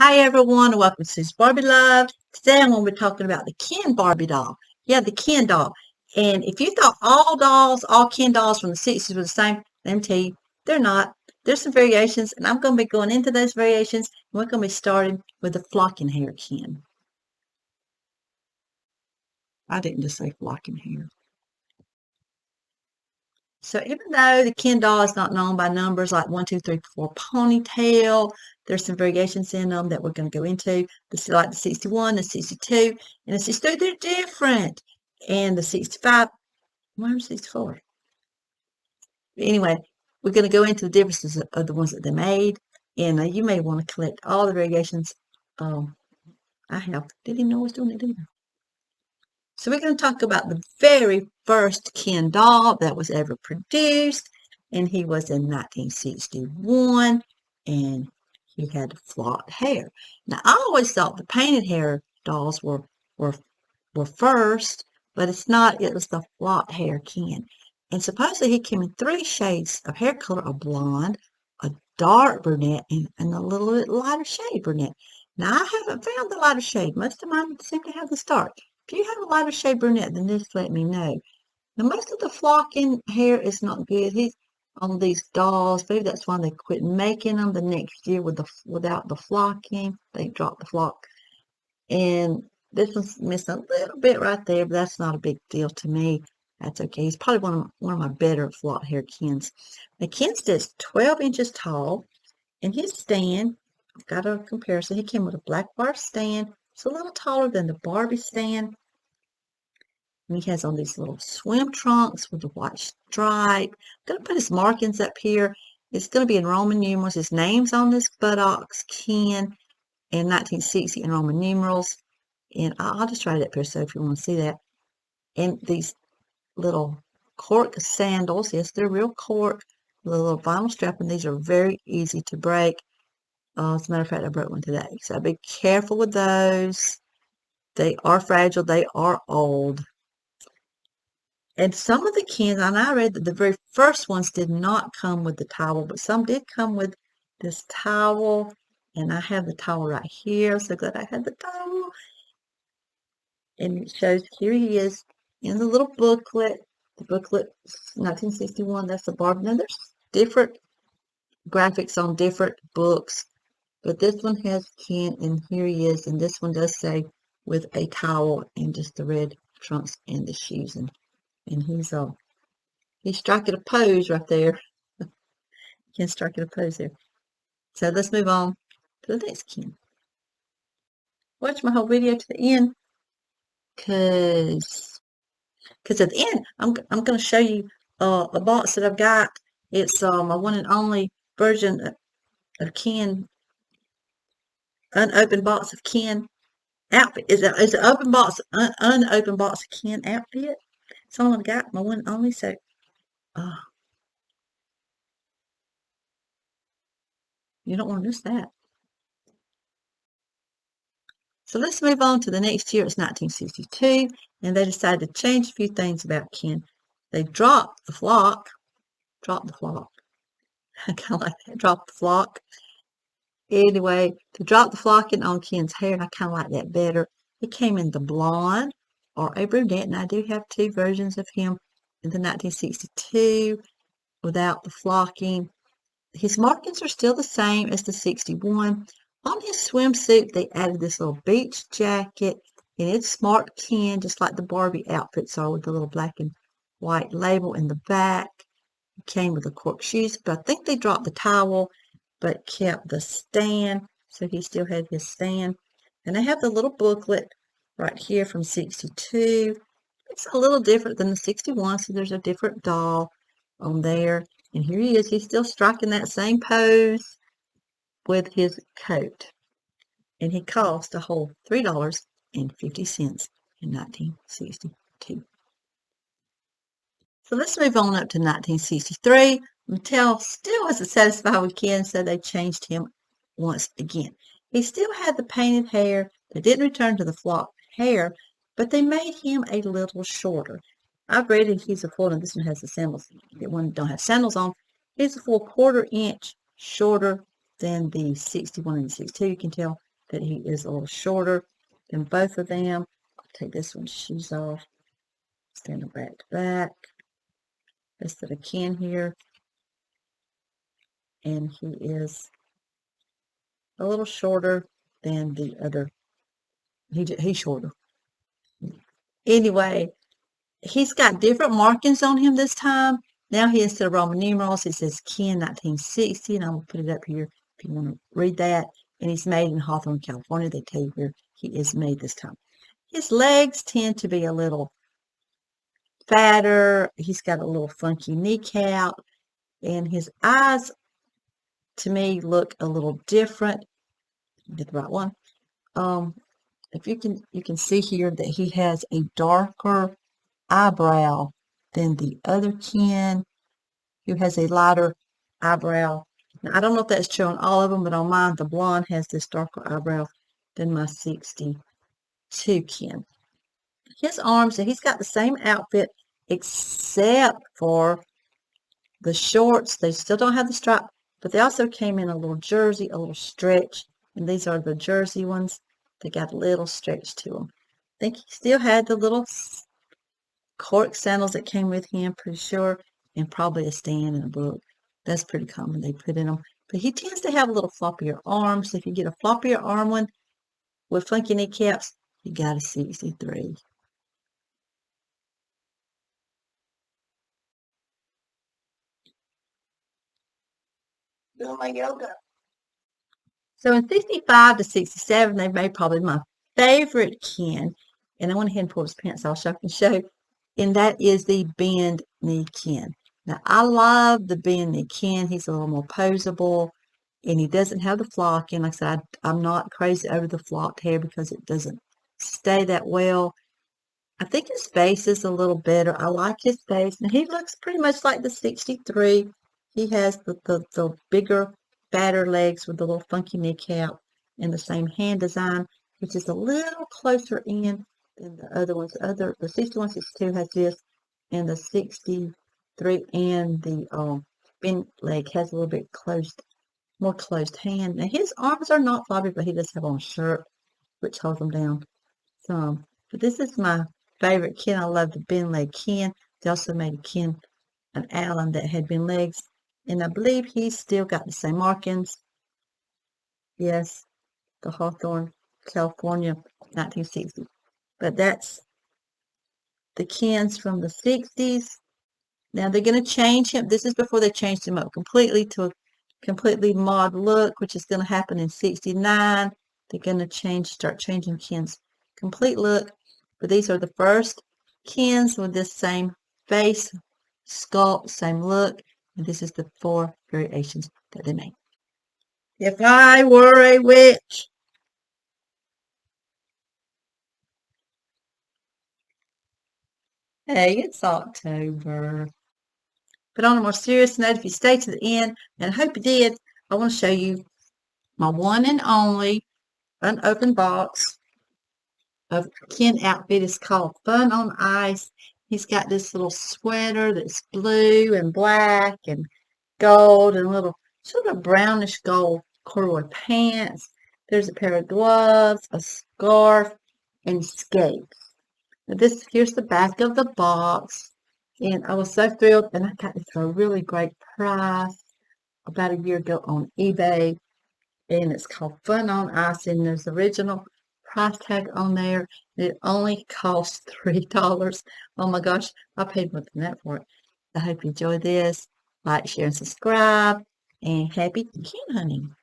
Hi everyone, and welcome to Sue's Barbie Love. Today I'm going to be talking about the Ken Barbie doll. Yeah, the Ken doll. And if you thought all Ken dolls from the 60s were the same, let me tell you, they're not. There's some variations, and I'm going to be going into those variations. And we're going to be starting with the flocking hair Ken. I didn't just say flocking hair. So even though the Ken doll is not known by numbers like 1, 2, 3, 4 ponytail, there's some variations in them that we're going to go into. This is like the 61, the 62, and the 63, they're different. And the 65, where's 64? Anyway, we're going to go into the differences of the ones that they made. And you may want to collect all the variations. I have. Didn't even know I was doing it either. So we're going to talk about the very first Ken doll that was ever produced, and he was in 1961, and he had flocked hair. Now, I always thought the painted hair dolls were first, but it's not. It was the flocked hair Ken. And supposedly he came in 3 shades of hair color: a blonde, a dark brunette, and a little bit lighter shade brunette. Now, I haven't found the lighter shade. Most of mine seem to have the dark. If you have a lighter shade brunette, then just let me know. Now, most of the flocking hair is not good. He's on these dolls. Maybe that's why they quit making them the next year without the flocking. They dropped the flock. And this one's missing a little bit right there, but that's not a big deal to me. That's okay. He's probably one of my better flock hair Kens. The Ken is 12 inches tall, and his stand, I've got a comparison. He came with a black bar stand. It's a little taller than the Barbie stand. And he has on these little swim trunks with the white stripe. I'm going to put his markings up here. It's going to be in Roman numerals. His name's on this buttocks, Ken, in 1960 in Roman numerals. And I'll just write it up here so if you want to see that. And these little cork sandals, yes, they're real cork, with a little vinyl strap, and these are very easy to break. As a matter of fact, I broke one today. So be careful with those. They are fragile. They are old. And some of the Kens, and I read that the very first ones did not come with the towel, but some did come with this towel. And I have the towel right here. So glad I had the towel. And it shows here he is in the little booklet. The booklet, 1961, that's the Barbie. Now there's different graphics on different books, but this one has Ken, and here he is. And this one does say with a towel and just the red trunks and the shoes. And he's striking a pose right there. Ken's striking a pose there. So let's move on to the next Ken. Watch my whole video to the end, cause at the end I'm going to show you a box that I've got. It's my one and only version of Ken, unopened box of Ken outfit. Is an open box, unopened box of Ken outfit. It's all I've got, my one and only. So you don't want to miss that. So let's move on to the next year. It's 1962, and they decided to change a few things about Ken. They dropped the flock. I kind of like that. Drop the flock. Anyway, to drop the flocking on Ken's hair, and I kind of like that better. It came in the blonde or a brunette, and I do have 2 versions of him in the 1962 without the flocking. His markings are still the same as the 61. On his swimsuit, they added this little beach jacket, and it's Smart Ken, just like the Barbie outfits are, with the little black and white label in the back. It came with the cork shoes, but I think they dropped the towel, but kept the stand, so he still had his stand. And I have the little booklet right here from 62. It's a little different than the 61, so there's a different doll on there. And here he is. He's still striking that same pose with his coat. And he cost a whole $3.50 in 1962. So let's move on up to 1963. Mattel still wasn't satisfied with Ken, so they changed him once again. He still had the painted hair. They didn't return to the flocked hair, but they made him a little shorter. I've read it. He's a full, and this one has the sandals. The one don't have sandals on. He's a full 1/4 inch shorter than the 61 and the 62. You can tell that he is a little shorter than both of them. I'll take this one's shoes off, stand them back to back, best that I can here. And he is a little shorter than the other. He's shorter. Anyway, he's got different markings on him this time. Now he, instead of Roman numerals, it says Ken 1960, and I'm going to put it up here if you want to read that. And he's made in Hawthorne, California. They tell you where he is made this time. His legs tend to be a little fatter. He's got a little funky kneecap, and his eyes, to me, look a little different. Get the right one. If you can see here that he has a darker eyebrow than the other Ken, who has a lighter eyebrow. Now, I don't know if that's true on all of them, but on mine, the blonde has this darker eyebrow than my 62 Ken. His arms, he's got the same outfit except for the shorts. They still don't have the stripe, but they also came in a little jersey, a little stretch, and these are the jersey ones. They got a little stretch to them. I think he still had the little cork sandals that came with him, pretty sure, and probably a stand and a book. That's pretty common they put in them. But he tends to have a little floppier arms. If you get a floppier arm one with funky kneecaps, you got a 63. Doing my yoga. So in 65 to 67, they made probably my favorite Ken. And I went ahead and pulled his pants off so I can show. And that is the bend knee Ken. Now, I love the bend knee Ken. He's a little more posable. And he doesn't have the flock. And like I said, I'm not crazy over the flocked hair because it doesn't stay that well. I think his face is a little better. I like his face. Now, he looks pretty much like the 63. He has the bigger, fatter legs with the little funky kneecap and the same hand design, which is a little closer in than the other ones. The 61, 62 has this, and the 63 and the bend leg has a little bit more closed hand. Now, his arms are not floppy, but he does have on a shirt, which holds them down some. But this is my favorite Ken. I love the bend leg Ken. They also made a Ken, an Allen that had bend legs. And I believe he's still got the same markings. Yes, the Hawthorne, California, 1960. But that's the Kens from the 60s. Now they're going to change him. This is before they changed him up completely to a completely mod look, which is going to happen in 69. They're going to start changing Ken's complete look. But these are the first Kens with this same face, sculpt, same look. And this is the 4 variations that they made. If I were a witch. Hey, it's October. But on a more serious note, if you stay to the end, and I hope you did, I want to show you my one and only unopened box of Ken outfit. It's called Fun on Ice. He's got this little sweater that's blue and black and gold and a little sort of brownish gold corduroy pants. There's a pair of gloves, a scarf, and skates. Now here's the back of the box. And I was so thrilled, and I got this for a really great price about a year ago on eBay. And it's called Fun on Ice, and there's the original price tag on there. It only costs $3. Oh my gosh, I paid more than that for it. I hope you enjoy this. Like, share, and subscribe. And happy Ken hunting.